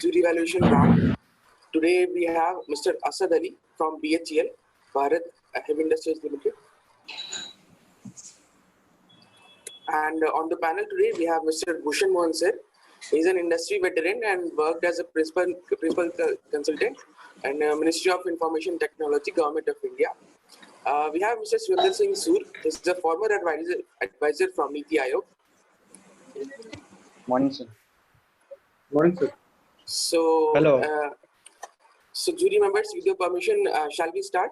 jury evaluation round. Today we have Mr. Asad Ali from BHEL, Bharat Heavy Industries Limited. And on the panel today we have Mr. Bhushan Mohan sir. He's an industry veteran and worked as a principal consultant and Ministry of Information Technology, Government of India. We have Mr. Surinder Singh Soor. He's a former advisor from Niti Aayog. Morning, sir. Morning, sir. So, Hello. So jury members, with your permission, shall we start?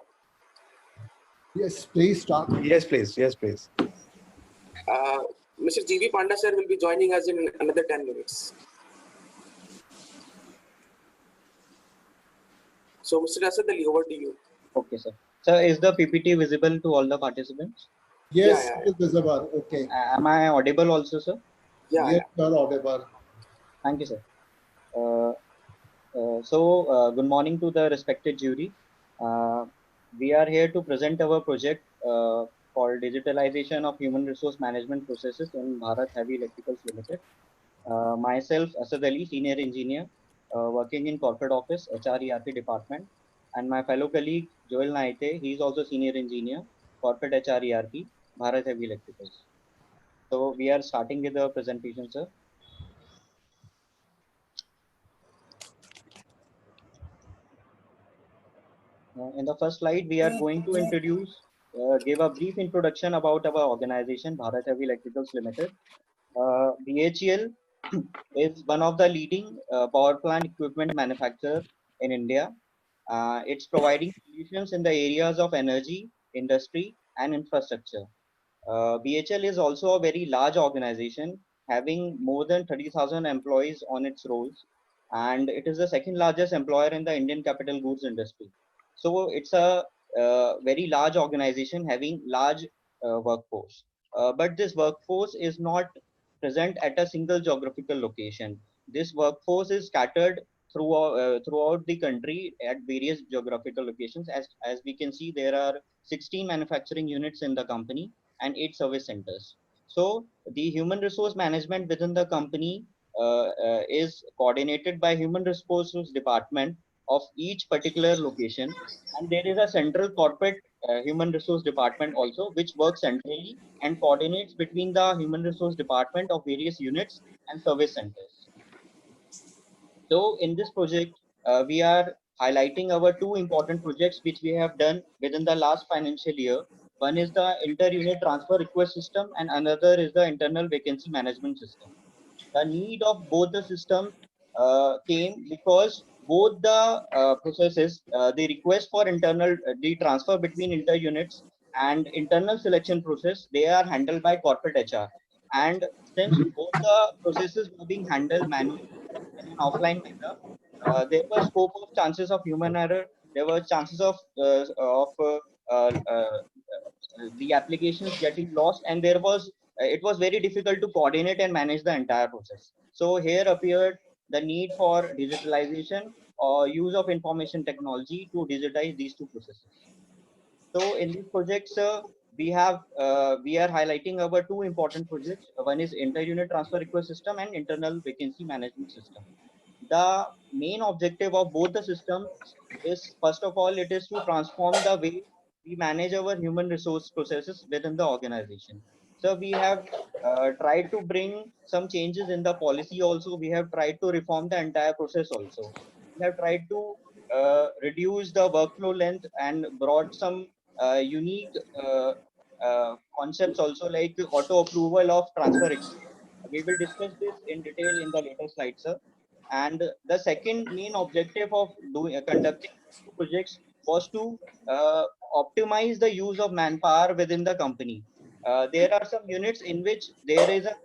Yes, please start. Yes, please. Yes, please. Mr. G.V. Panda sir will be joining us in another 10 minutes. So, Mr. Asad Ali, over to you. Okay, sir. Sir, is the PPT visible to all the participants? Yes, Yeah. it is visible. Okay. Am I audible also, sir? Yes, you're audible. Thank you, sir. Good morning to the respected jury. We are here to present our project called Digitalization of Human Resource Management Processes in Bharat Heavy Electricals Limited. Myself, Asad Ali, Senior Engineer, working in Corporate Office, HR/ERP Department, and my fellow colleague, Joel Naite, he is also Senior Engineer, Corporate HR/ERP, Bharat Heavy Electricals. So we are starting with the presentation, sir. In the first slide, we are going to give a brief introduction about our organization, Bharat Heavy Electricals Limited. BHEL is one of the leading power plant equipment manufacturer in India. It's providing solutions in the areas of energy, industry, and infrastructure. BHEL is also a very large organization, having more than 30,000 employees on its rolls, and it is the second largest employer in the Indian capital goods industry. So it's a very large organization having large workforce. But this workforce is not present at a single geographical location. This workforce is scattered throughout the country at various geographical locations. As we can see, there are 16 manufacturing units in the company and 8 service centers. So the human resource management within the company is coordinated by human resources department of each particular location, and there is a central corporate human resource department also, which works centrally and coordinates between the human resource department of various units and service centers. So in this project, we are highlighting our two important projects which we have done within the last financial year. One is the inter-unit transfer request system and another is the internal vacancy management system. The need of both the systems came because both the processes, the request for internal, the transfer between inter-units and internal selection process, they are handled by corporate HR. And since both the processes were being handled manually in an offline manner, there was scope of chances of human error. There were chances of the applications getting lost, and it was very difficult to coordinate and manage the entire process. So here appeared the need for digitalization or use of information technology to digitize these two processes. So in these projects, we are highlighting our two important projects. One is inter-unit transfer request system and internal vacancy management system. The main objective of both the systems is, first of all, it is to transform the way we manage our human resource processes within the organization. So we have tried to bring some changes in the policy also. We have tried to reform the entire process also. We have tried to reduce the workflow length and brought some unique concepts also, like auto approval of transfer requests. We will discuss this in detail in the later slides, sir. And the second main objective of conducting two projects was to optimize the use of manpower within the company. There are some units in which the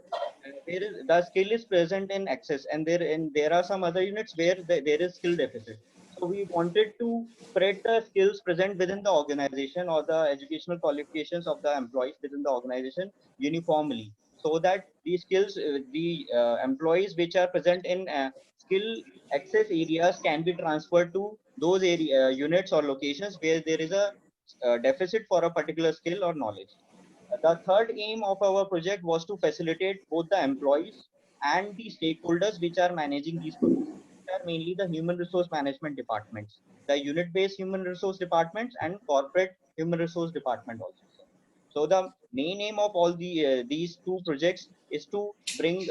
skill is present in excess, and there are some other units where there is skill deficit. So we wanted to spread the skills present within the organization or the educational qualifications of the employees within the organization uniformly, so that these skills, the employees which are present in skill access areas can be transferred to those units or locations where there is a deficit for a particular skill or knowledge. The third aim of our project was to facilitate both the employees and the stakeholders which are managing these processes, which are mainly the human resource management departments, the unit-based human resource departments, and corporate human resource department also. So the main aim of all these two projects is to bring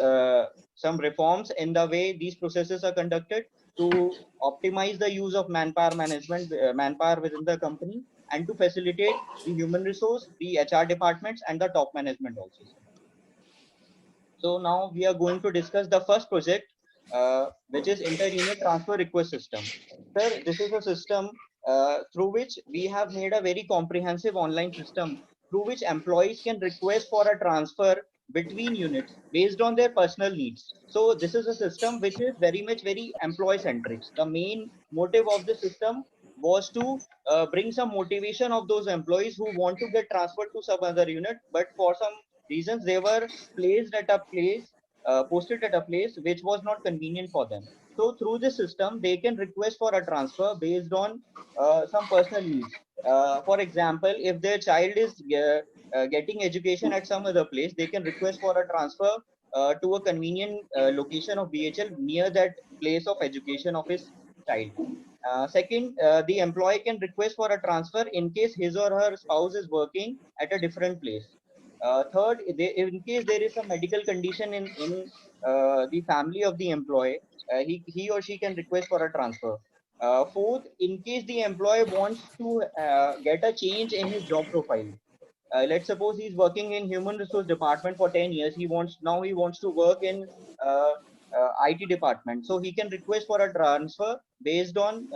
some reforms in the way these processes are conducted, to optimize the use of manpower management, manpower within the company, and to facilitate the human resource, the HR departments, and the top management also. So now we are going to discuss the first project, which is inter-unit transfer request system. Sir, this is a system through which we have made a very comprehensive online system through which employees can request for a transfer between units based on their personal needs. So this is a system which is very employee centric. The main motive of the system was to bring some motivation of those employees who want to get transferred to some other unit, but for some reasons they were placed at a place, posted at a place which was not convenient for them. So through this system, they can request for a transfer based on some personal needs. For example, if their child is getting education at some other place, they can request for a transfer to a convenient location of BHL near that place of education of his child. Second, the employee can request for a transfer in case his or her spouse is working at a different place. Third, in case there is a medical condition in the family of the employee, he or she can request for a transfer. Fourth, in case the employee wants to get a change in his job profile. Let's suppose he's working in human resource department for 10 years. He wants to work in IT department. So he can request for a transfer based on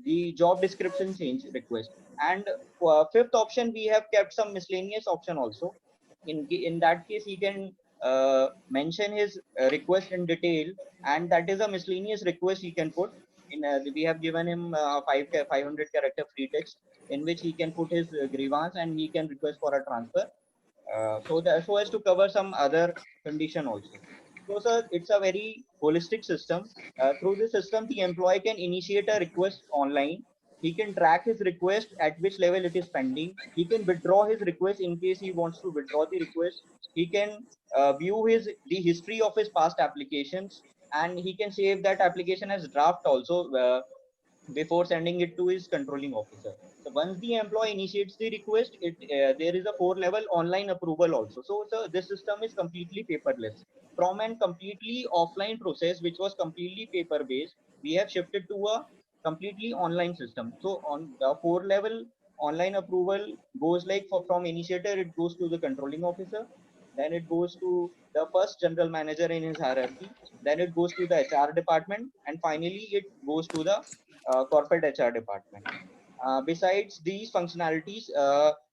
the job description change request. And fifth option, we have kept some miscellaneous option also. In that case, he can mention his request in detail, and that is a miscellaneous request he can put in. We have given him 500 character free text in which he can put his grievance and he can request for a transfer. So as to cover some other condition also. So sir, it's a very holistic system. Through this system, the employee can initiate a request online. He can track his request at which level it is pending. He can withdraw his request in case he wants to withdraw the request. He can view the history of his past applications, and he can save that application as draft also before sending it to his controlling officer. So once the employee initiates the request, there is a 4-level online approval also. So this system is completely paperless. From an completely offline process, which was completely paper based, we have shifted to a completely online system. So on the 4-level online approval goes like from initiator, it goes to the controlling officer, then it goes to the first general manager in his hierarchy, then it goes to the HR department, and finally it goes to the corporate HR department. Besides these functionalities,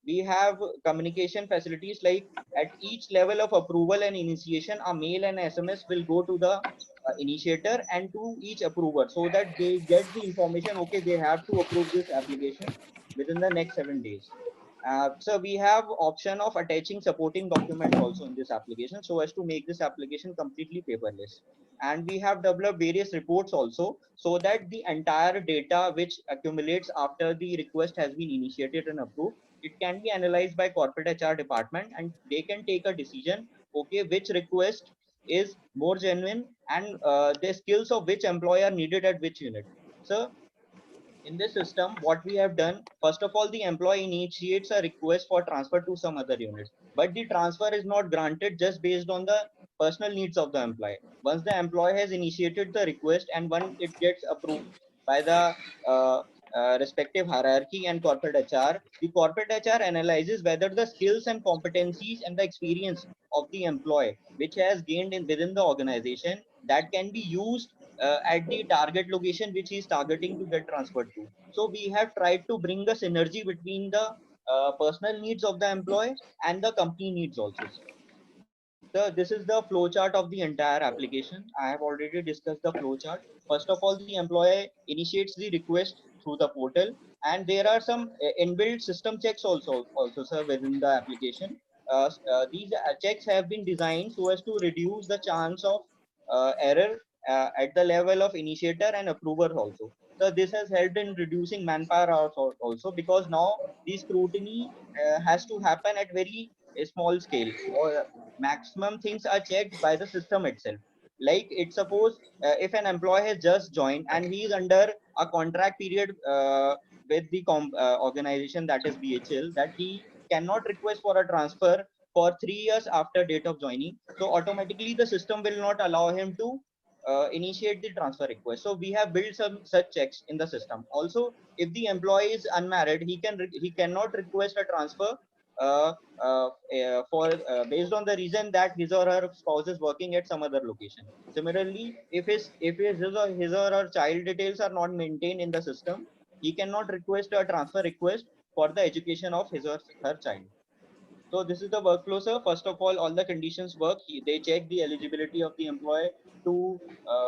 we have communication facilities like at each level of approval and initiation, a mail and SMS will go to the initiator and to each approver so that they get the information, okay, they have to approve this application within the next 7 days. So we have option of attaching supporting documents also in this application so as to make this application completely paperless. And we have developed various reports also so that the entire data which accumulates after the request has been initiated and approved, it can be analyzed by corporate HR department and they can take a decision, okay, which request is more genuine and the skills of which employee are needed at which unit. So in this system, what we have done, first of all, the employee initiates a request for transfer to some other unit, but the transfer is not granted just based on the personal needs of the employee. Once the employee has initiated the request and when it gets approved by the uh, respective hierarchy and corporate HR, the corporate HR analyzes whether the skills and competencies and the experience of the employee, which has gained within the organization, that can be used at the target location which he is targeting to get transferred to. So we have tried to bring a synergy between the personal needs of the employee and the company needs also. So this is the flowchart of the entire application. I have already discussed the flowchart. First of all, the employee initiates the request through the portal, and there are some inbuilt system checks also sir, within the application. These checks have been designed so as to reduce the chance of error at the level of initiator and approver also. So this has helped in reducing manpower hours also because now the scrutiny has to happen at very small scale, or maximum things are checked by the system itself. Like it's suppose if an employee has just joined and he is under a contract period with the organization, that is BHL, that he cannot request for a transfer for 3 years after date of joining. So automatically the system will not allow him to initiate the transfer request. So we have built some such checks in the system. Also, if the employee is unmarried, he cannot request a transfer uh, for based on the reason that his or her spouse is working at some other location. Similarly, if his or her child details are not maintained in the system, he cannot request a transfer request for the education of his or her child. So this is the workflow, sir. First of all the conditions work. They check the eligibility of the employee to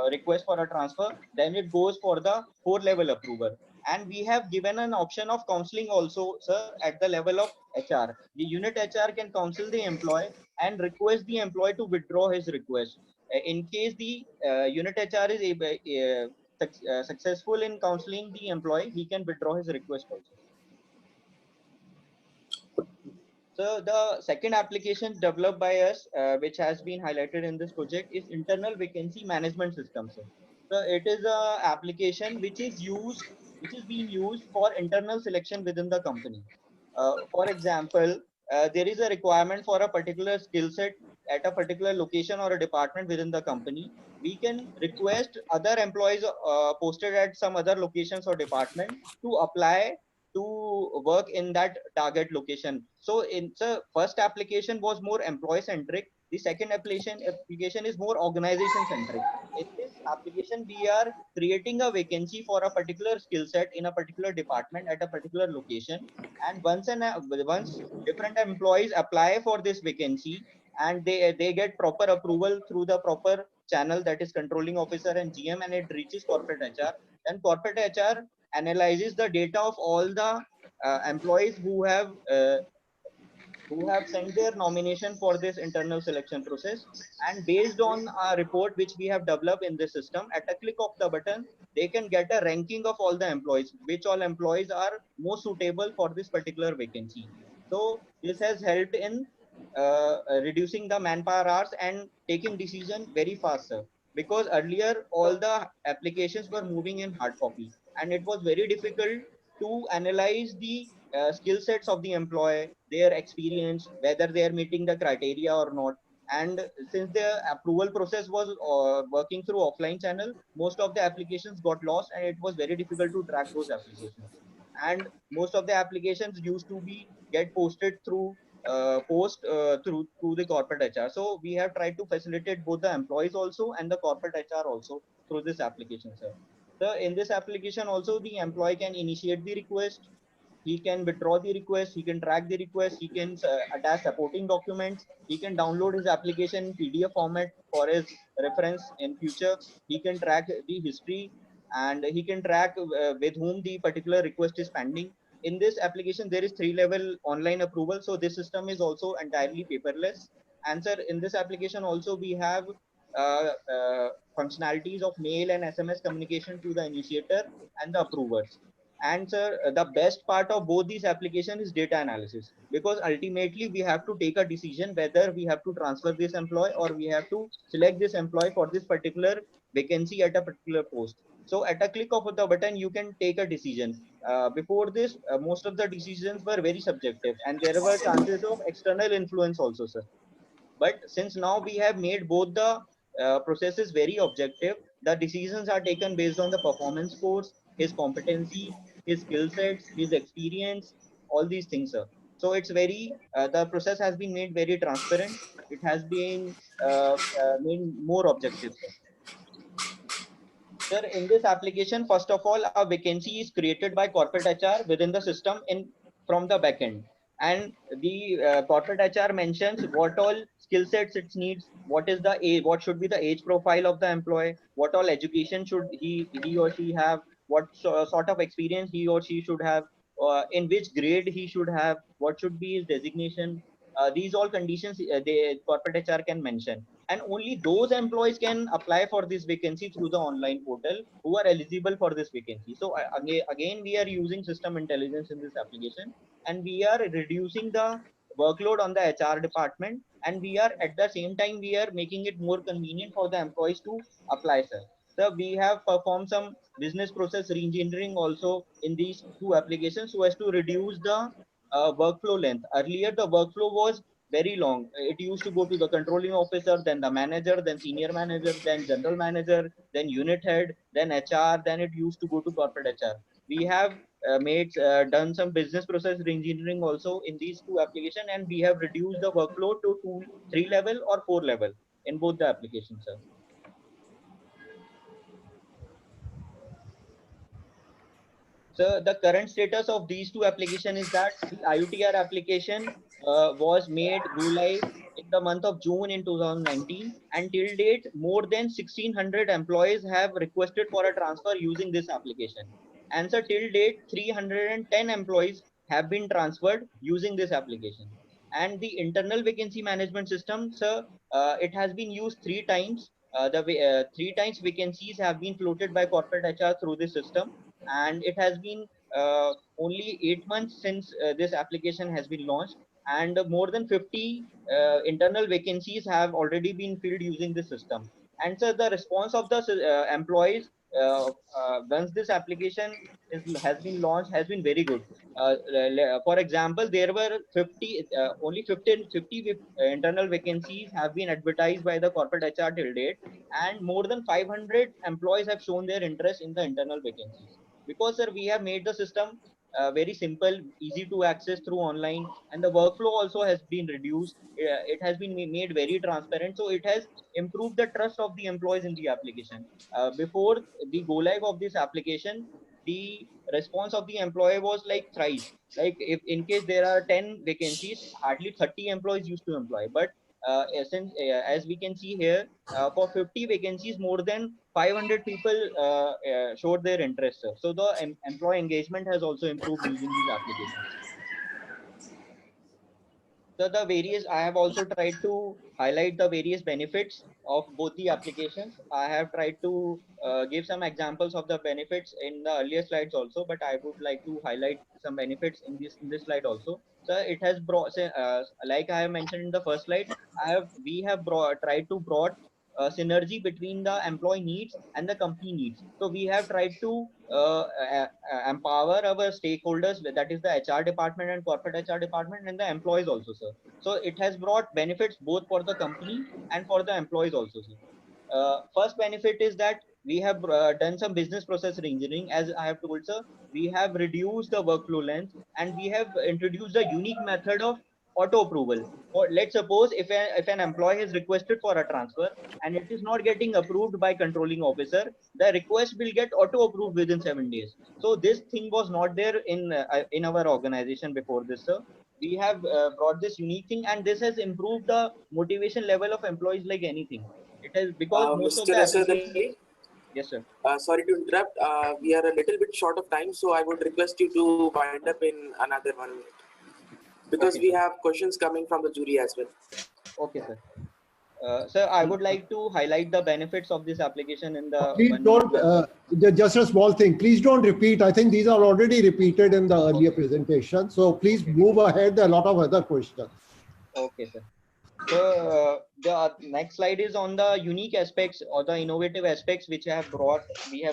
request for a transfer. Then it goes for the 4-level approval. And we have given an option of counseling also, sir, at the level of HR. The unit HR can counsel the employee and request the employee to withdraw his request. In case the unit HR is successful in counseling the employee, he can withdraw his request also. So the second application developed by us, which has been highlighted in this project, is internal vacancy management system, sir. So it is a application which is being used for internal selection within the company. For example, there is a requirement for a particular skill set at a particular location or a department within the company. We can request other employees posted at some other locations or department to apply to work in that target location. So in the first application was more employee centric. The second application is more organization centric. In this application, we are creating a vacancy for a particular skill set in a particular department at a particular location. And once different employees apply for this vacancy and they get proper approval through the proper channel, that is controlling officer and GM, and it reaches corporate HR, then corporate HR analyzes the data of all the employees who have sent their nomination for this internal selection process, and based on a report which we have developed in this system, at a click of the button they can get a ranking of all the employees, which all employees are most suitable for this particular vacancy. So this has helped in reducing the manpower hours and taking decision very faster, because earlier all the applications were moving in hard copy and it was very difficult to analyze the skill sets of the employee, their experience, whether they are meeting the criteria or not. And since the approval process was working through offline channel, most of the applications got lost and it was very difficult to track those applications. And most of the applications used to be get posted through through the corporate HR. So we have tried to facilitate both the employees also and the corporate HR also through this application, sir. So in this application also, the employee can initiate the request, he can withdraw the request, he can track the request, he can attach supporting documents, he can download his application in PDF format for his reference in future, he can track the history, and he can track with whom the particular request is pending. In this application there is 3-level online approval, so this system is also entirely paperless. And sir, in this application also we have functionalities of mail and SMS communication to the initiator and the approvers. And sir, the best part of both these applications is data analysis, because ultimately we have to take a decision whether we have to transfer this employee or we have to select this employee for this particular vacancy at a particular post. So at a click of the button you can take a decision. Before this, most of the decisions were very subjective and there were chances of external influence also, sir. But since now we have made both the processes very objective, the decisions are taken based on the performance scores, his competency, his skill sets, his experience, all these things, sir. So it's very the process has been made very transparent, it has been made more objective, sir. Sir, in this application, first of all, a vacancy is created by corporate HR within the system in from the backend, and the corporate HR mentions what all skill sets it needs, what is the age, what should be the age profile of the employee, what all education should he or she have, what sort of experience he or she should have, in which grade he should have, what should be his designation. These all conditions the corporate HR can mention, and only those employees can apply for this vacancy through the online portal who are eligible for this vacancy. So again we are using system intelligence in this application, and we are reducing the workload on the HR department, and we are at the same time we are making it more convenient for the employees to apply, sir. So we have performed some business process reengineering also in these two applications so as to reduce the workflow length. Earlier, the workflow was very long. It used to go to the controlling officer, then the manager, then senior manager, then general manager, then unit head, then HR, then it used to go to corporate HR. We have done some business process reengineering also in these two applications, and we have reduced the workload to 3 level or 4 level in both the applications, sir. So the current status of these two applications is that the IUTR application was made go live in the month of June in 2019, and till date more than 1600 employees have requested for a transfer using this application. And so till date 310 employees have been transferred using this application. And the internal vacancy management system, so it has been used 3 times. The 3 times vacancies have been floated by corporate HR through this system, and it has been only 8 months since this application has been launched, and more than 50 internal vacancies have already been filled using this system. And so the response of the employees once this application has been launched has been very good. For example, there were 50 only 50 internal vacancies have been advertised by the corporate HR till date, and more than 500 employees have shown their interest in the internal vacancies, because sir we have made the system very simple, easy to access through online, and the workflow also has been reduced. It has been made very transparent, so it has improved the trust of the employees in the application. Before the go live of this application, the response of the employee was like thrice. Like if in case there are 10 vacancies, hardly 30 employees used to employ. But as we can see here, for 50 vacancies, more than 500 people showed their interest, sir. So the employee engagement has also improved using these applications. So the various, I have also tried to highlight the various benefits of both the applications. I have tried to give some examples of the benefits in the earlier slides also, but I would like to highlight some benefits in this slide also. So it has brought, like I have mentioned in the first slide, we have tried to brought synergy between the employee needs and the company needs. So we have tried to empower our stakeholders, that is the HR department and corporate HR department, and the employees also, sir. So it has brought benefits both for the company and for the employees also, sir. First benefit is that we have done some business process reengineering. As I have told, sir, we have reduced the workflow length, and we have introduced a unique method of auto approval. Or let's suppose if an employee has requested for a transfer and it is not getting approved by controlling officer, the request will get auto approved within 7 days. So this thing was not there in our organization before this, sir. We have brought this unique thing, and this has improved the motivation level of employees like anything. It has, because most of Mr. the Asad applications. Ali, Yes, sir. sorry to interrupt. We are a little bit short of time, so I would request you to wind up in another 1 minute, because Okay, we sir. have questions coming from the jury as well. Okay, sir. Sir, I would like to highlight the benefits of this application in the Please one don't, minute. just a small thing. Please don't repeat. I think these are already repeated in the earlier presentation. So please move ahead. There are a lot of other questions. Okay, sir. So the next slide is on the unique aspects or the innovative aspects which we have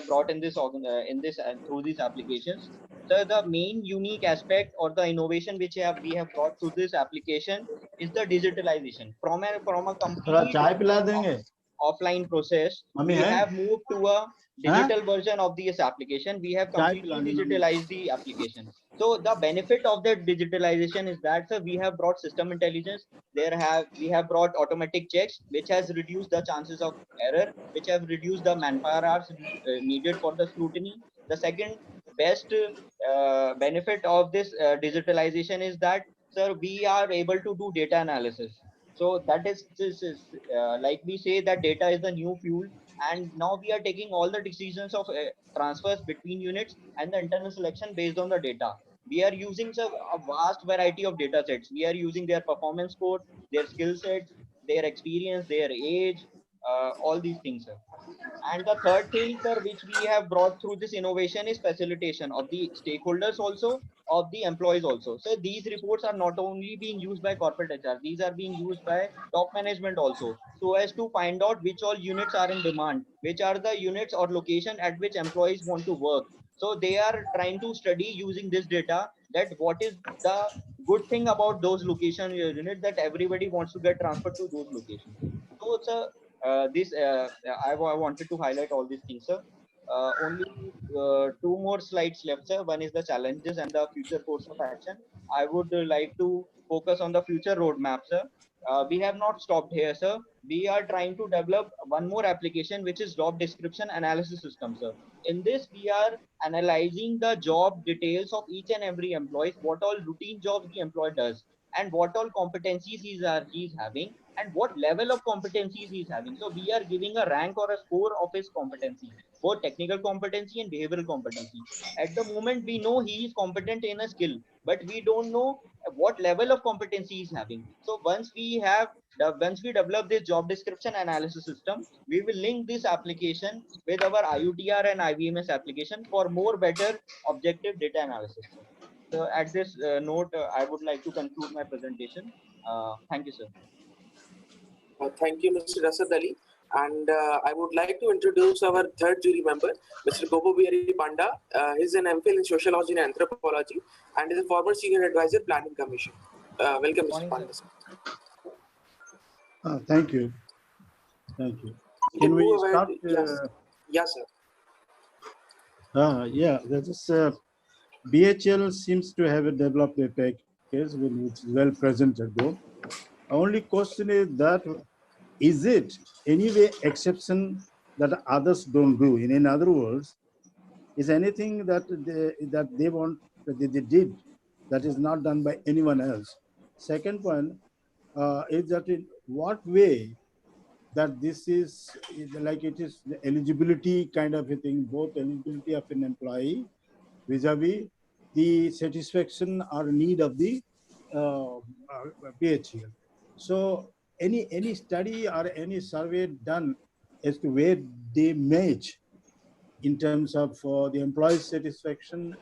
brought in this through these applications. So the main unique aspect or the innovation which we have brought through this application is the digitalization from a थोड़ा complete चाय पिला देंगे offline process. Mummy We है have moved to a digital version of this application. We have चाय completely Pilani mummy digitalized the application. So the benefit of that digitalization is that, sir, we have brought system intelligence. We have brought automatic checks, which has reduced the chances of error, which have reduced the manpower hours needed for the scrutiny. The second best benefit of this digitalization is that, sir, we are able to do data analysis. So that is this is like we say that data is the new fuel, and now we are taking all the decisions of transfers between units and the internal selection based on the data. We are using a vast variety of data sets. We are using their performance code, their skill sets, their experience, their age, all these things, sir. And the third thing, sir, which we have brought through this innovation is facilitation of the stakeholders also, of the employees also. So these reports are not only being used by corporate HR, these are being used by top management also, so as to find out which all units are in demand, which are the units or location at which employees want to work. So they are trying to study using this data that what is the good thing about those location units that everybody wants to get transferred to those locations. So it's a this I wanted to highlight all these things, sir. Only two more slides left, sir. One is the challenges and the future course of action. I would like to focus on the future roadmap, sir. We have not stopped here, sir. We are trying to develop one more application, which is job description analysis system, sir. In this, we are analyzing the job details of each and every employee, what all routine jobs the employee does, and what all competencies he's having, and what level of competencies he's having. So we are giving a rank or a score of his competency, both technical competency and behavioral competency. At the moment, we know he is competent in a skill, but we don't know what level of competency he's having. So once we develop this job description analysis system, we will link this application with our IUTR and IVMS application for more better objective data analysis. So at this note, I would like to conclude my presentation. Thank you, sir. Thank you, Mr. Asad Ali. And I would like to introduce our third jury member, Mr. Gopubihari Panda. He's an MPhil in Sociology and Anthropology and is a former Senior Advisor, Planning Commission. Welcome, Mr. Morning, Panda. sir. Thank you. Thank you. You Can we move ahead. start? Yes. Yes, sir. Yeah, that is BHL seems to have developed a package which is well presented though. Only question is that is it anyway exception that others don't do? In other words, is anything that they want that they did that is not done by anyone else? Second point is that in what way that this is like it is the eligibility kind of a thing, both eligibility of an employee vis-a-vis the satisfaction or need of the BHL. So any study or any survey done as to where they match in terms of the employee's satisfaction,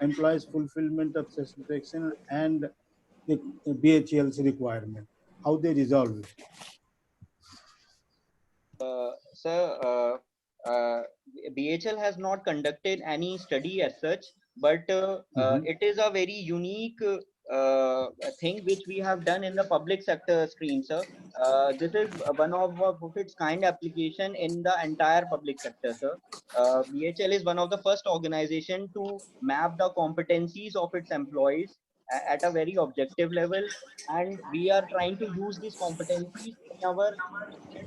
employee's fulfillment of satisfaction and the BHL's requirement, how they resolve it? Sir, BHL has not conducted any study as such, but it is a very unique thing which we have done in the public sector stream, sir. This is one of its kind application in the entire public sector, sir. BHL is one of the first organization to map the competencies of its employees at a very objective level, and we are trying to use these competencies in our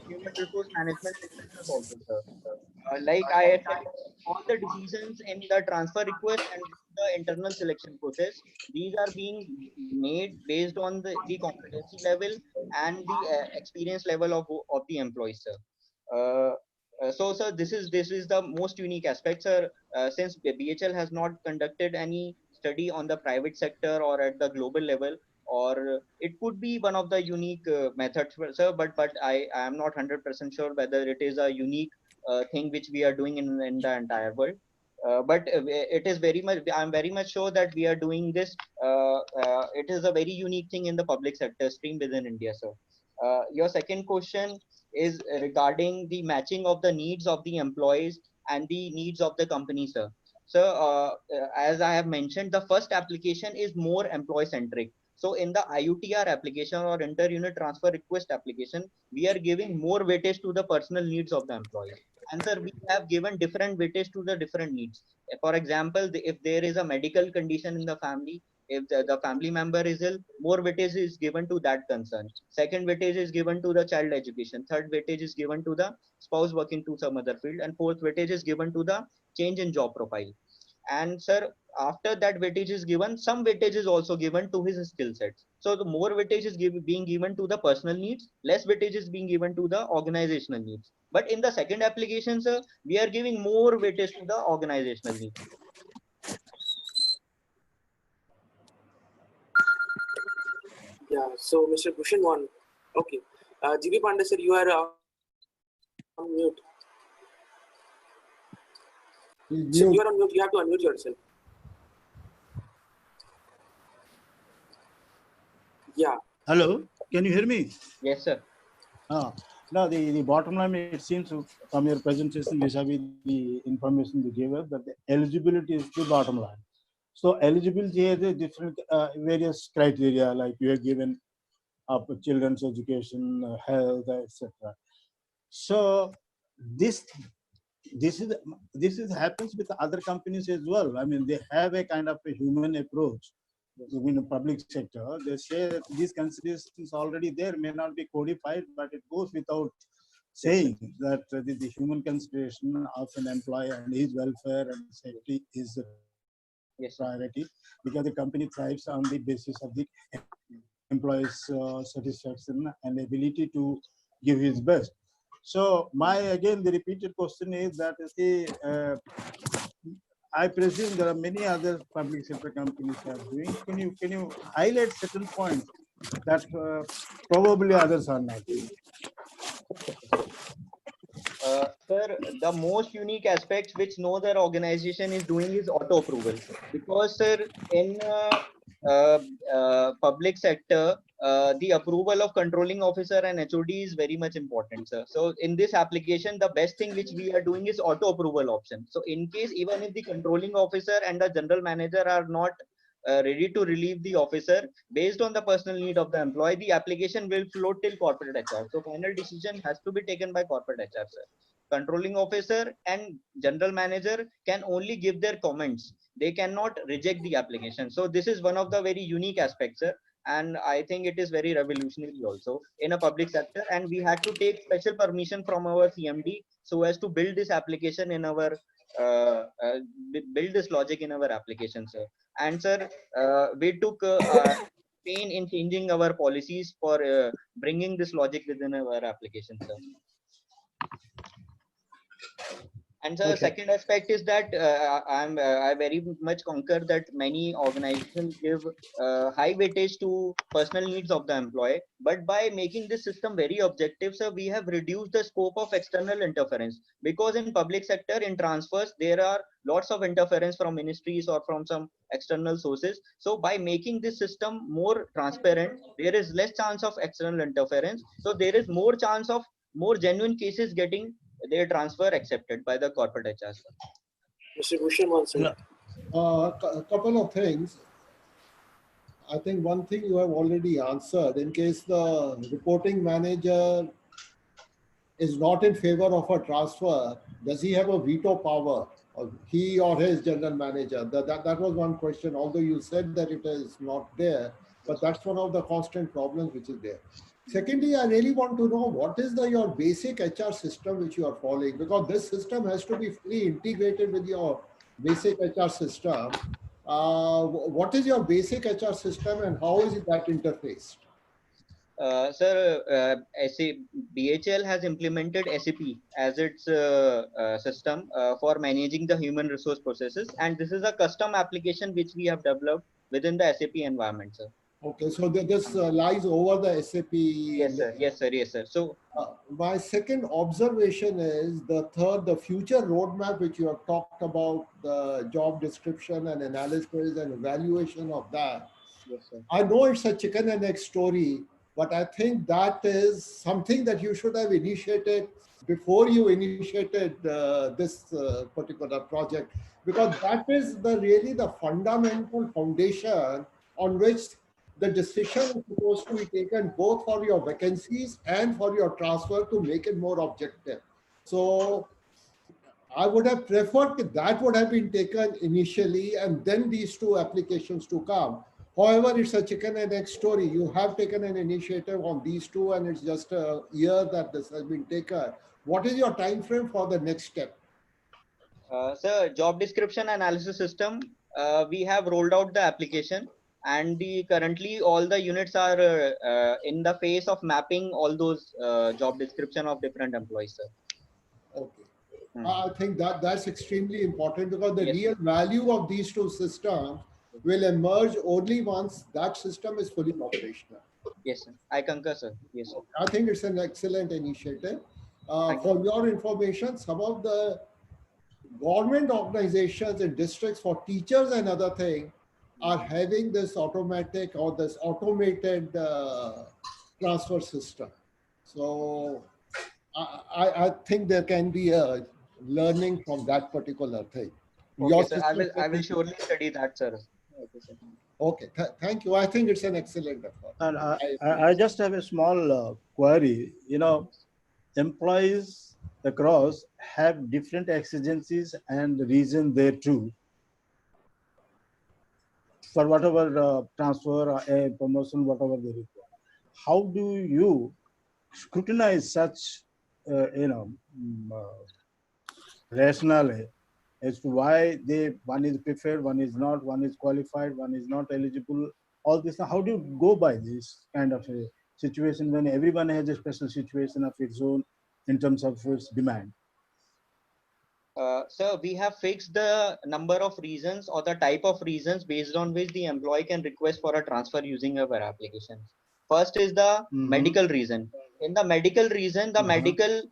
human resource management systems also, sir. Like I said, all the decisions in the transfer request and the internal selection process, these are being made based on the competency level and the experience level of the employee, sir. So, sir, this is the most unique aspect, sir. Since BHL has not conducted any study on the private sector or at the global level, or it could be one of the unique methods, sir. But I am not 100% sure whether it is a unique thing which we are doing in the entire world. But it is very much. I'm very much sure that we are doing this. It is a very unique thing in the public sector stream within India, sir. Your second question is regarding the matching of the needs of the employees and the needs of the company, sir. So, as I have mentioned, the first application is more employee centric. So in the IUTR application or inter-unit transfer request application, we are giving more weightage to the personal needs of the employee. And sir, we have given different weightage to the different needs. For example, if there is a medical condition in the family, if the family member is ill, more weightage is given to that concern. Second weightage is given to the child education. Third weightage is given to the spouse working to some other field. And fourth weightage is given to the change in job profile. And sir, after that weightage is given, some weightage is also given to his skill sets. So the more weightage is being given to the personal needs, less weightage is being given to the organizational needs. But in the second application, sir, we are giving more weightage to the organizational needs. Yeah. So, Mr. Bhushan one. Okay. GB Panda sir, you are on mute. Please So mute. you are on mute. You have to unmute yourself. Yeah. Hello, can you hear me? Yes, sir. No, the bottom line, it seems from your presentation vis-a-vis the information you gave us that the eligibility is the bottom line. So eligibility has a different various criteria, like you have given up children's education, health, etc. So this this is this is happens with other companies as well. I mean, they have a kind of a human approach in the public sector. They say that these considerations already there, may not be codified, but it goes without saying that the human consideration of an employee and his welfare and safety is a Yes, sir. priority, because the company thrives on the basis of the employees' satisfaction and ability to give his best. So my again the repeated question is that I presume there are many other public sector companies are doing. Can you highlight certain points that probably others are not doing? Sir, the most unique aspects which no other organization is doing is auto approval, because sir, in public sector, the approval of controlling officer and HOD is very much important, sir. So in this application, the best thing which we are doing is auto approval option. So in case even if the controlling officer and the general manager are not ready to relieve the officer based on the personal need of the employee, the application will float till corporate HR. So final decision has to be taken by corporate HR, sir. Controlling officer and general manager can only give their comments. They cannot reject the application. So this is one of the very unique aspects, sir. And I think it is very revolutionary also in a public sector. And we had to take special permission from our CMD so as to build this application in our build this logic in our application, sir. And sir, we took pain in changing our policies for bringing this logic within our application, sir. And the second aspect is that I very much concur that many organizations give high weightage to personal needs of the employee, but by making this system very objective, so we have reduced the scope of external interference, because in public sector in transfers there are lots of interference from ministries or from some external sources. So by making this system more transparent, there is less chance of external interference, so there is more chance of more genuine cases getting their transfer accepted by the corporate HR. Mr. Bhushan wants to. A couple of things. I think one thing you have already answered. In case the reporting manager is not in favor of a transfer, does he have a veto power, or he or his general manager? That was one question, although you said that it is not there, but that's one of the constant problems which is there. Secondly, I really want to know what is your basic HR system which you are following, because this system has to be fully integrated with your basic HR system. What is your basic HR system and how is that interfaced? Sir, BHL has implemented SAP as its system for managing the human resource processes, and this is a custom application which we have developed within the SAP environment, sir. Okay, so this lies over the SAP. Yes, sir. Yes, sir. Yes, sir. So my second observation is the future roadmap which you have talked about, the job description and analysis and evaluation of that. yes, sir. I know it's a chicken and egg story, but I think that is something that you should have initiated before you initiated this particular project, because that is really the fundamental foundation on which the decision is supposed to be taken both for your vacancies and for your transfer to make it more objective. So I would have preferred that would have been taken initially and then these two applications to come. However, it's a chicken and egg story. You have taken an initiative on these two and it's just a year that this has been taken. What is your time frame for the next step? Sir, job description analysis system, we have rolled out the application, and currently all the units are in the phase of mapping all those job description of different employees, sir. Okay. I think that's extremely important, because the Yes, real value of these two systems will emerge only once that system is fully operational. Yes, sir. I concur, sir. Yes, sir. I think it's an excellent initiative. Thank For your information, some of the government organizations and districts for teachers and other thing are having this automatic or this automated transfer system. So I think there can be a learning from that particular thing. Okay, Your sir. system, I will surely study that, sir. Okay, sir. okay, thank you. I think it's an excellent effort. And I I just have a small query. You know, employees across have different exigencies and reason there too for whatever transfer or a promotion, whatever they require. How do you scrutinize such, you know, rationale as to why one is preferred, one is not, one is qualified, one is not eligible? All this. How do you go by this kind of a situation when everyone has a special situation of its own in terms of its demand? Sir, we have fixed the number of reasons or the type of reasons based on which the employee can request for a transfer using our application. First is the medical reason. In the medical reason, the medical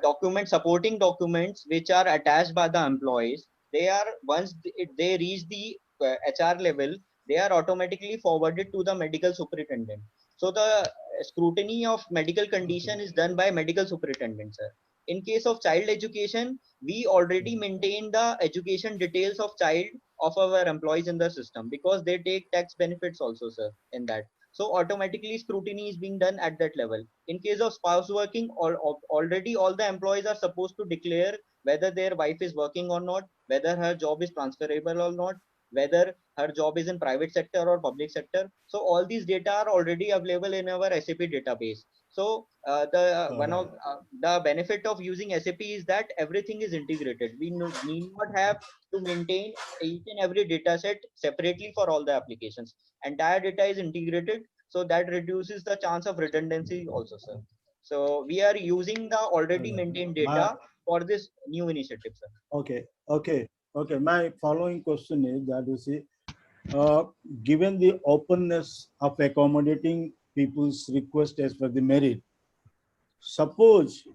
document, supporting documents which are attached by the employees, they are once they reach the HR level, they are automatically forwarded to the medical superintendent. So the scrutiny of medical condition is done by medical superintendent, sir. In case of child education, we already maintain the education details of child of our employees in the system because they take tax benefits also, sir, in that. So automatically scrutiny is being done at that level. In case of spouse working, already all the employees are supposed to declare whether their wife is working or not, whether her job is transferable or not, whether her job is in private sector or public sector. So all these data are already available in our SAP database. So the benefit of using SAP is that everything is integrated. We need not have to maintain each and every data set separately for all the applications. Entire data is integrated, so that reduces the chance of redundancy also, sir. So we are using the already maintained data for this new initiative, sir. Okay, okay, okay. My following question is that you see, given the openness of accommodating people's request as per the merit, suppose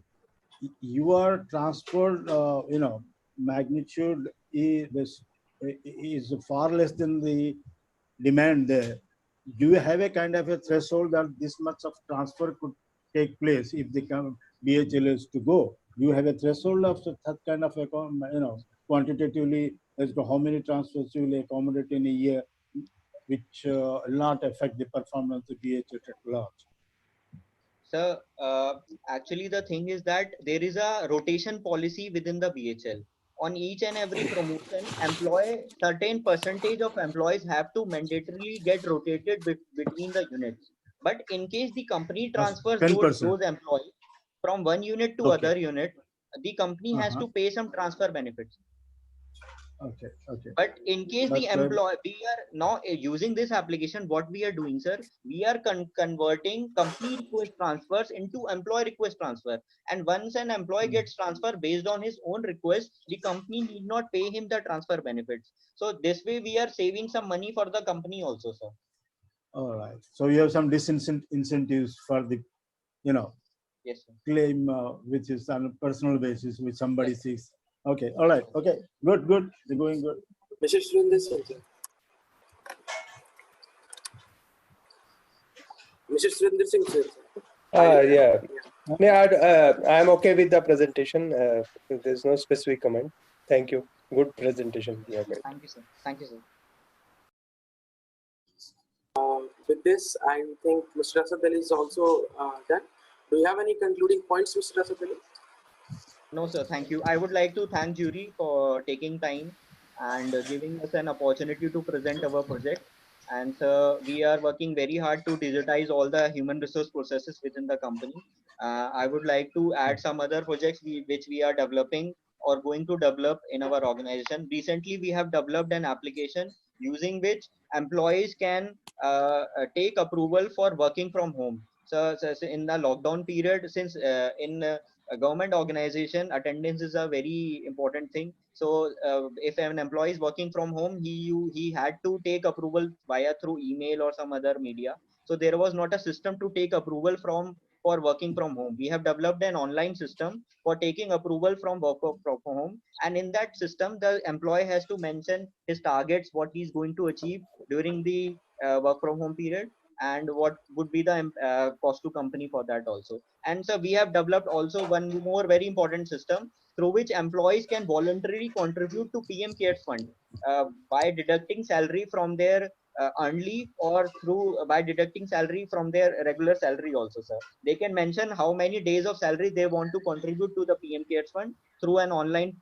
you are transferred, you know, magnitude is far less than the demand there. Do you have a kind of a threshold that this much of transfer could take place if the BHL is to go? Do you have a threshold of that kind of, you know, quantitatively as to how many transfers you will accommodate in a year, which will not affect the performance of BHL at large? So actually the thing is that there is a rotation policy within the BHL. On each and every promotion, certain percentage of employees have to mandatorily get rotated between the units. But in case the company transfers 10%. those employees from one unit to Okay. other unit, the company has to pay some transfer benefits. Okay. Okay. But in case But the employee, we are now using this application, what we are doing, sir, we are converting company request transfers into employee request transfer. And once an employee gets transfer based on his own request, the company need not pay him the transfer benefits. So this way we are saving some money for the company also, sir. all right. So you have some disincentives for the, you know, Yes, sir. claim which is on a personal basis, which somebody Yes, seeks. Okay. All right. Okay. Good. Good. They're going good. Mr. Surinder Singh, sir. Mr. Surinder Singh, sir. Yeah. I'm okay with the presentation. There's no specific comment. Thank you. Good presentation. Yeah, guys. Thank you, sir. Thank you, sir. With this, I think Mr. Asad Ali is also done. Do you have any concluding points, Mr. Asad Ali? No, sir. Thank you. I would like to thank jury for taking time and giving us an opportunity to present our project. And we are working very hard to digitize all the human resource processes within the company. I would like to add some other projects which we are developing or going to develop in our organization. Recently, we have developed an application using which employees can take approval for working from home. So in the lockdown period, since in a government organization, attendance is a very important thing. So if an employee is working from home, he had to take approval via through email or some other media. So there was not a system to take approval from for working from home. We have developed an online system for taking approval from work from home, and in that system the employee has to mention his targets, what he's going to achieve during the work from home period, and what would be the cost to company for that also. And so we have developed also one more very important system through which employees can voluntarily contribute to PM Cares Fund by deducting salary from their earned leave, or through by deducting salary from their regular salary also, sir. They can mention how many days of salary they want to contribute to the PM Cares Fund through an online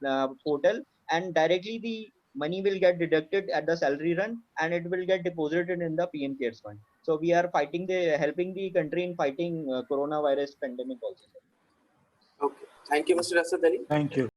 portal, and directly the money will get deducted at the salary run, and it will get deposited in the PM Cares Fund. So we are helping the country in fighting coronavirus pandemic also, sir. Okay. Thank you, Mr. Asad Ali. Thank you.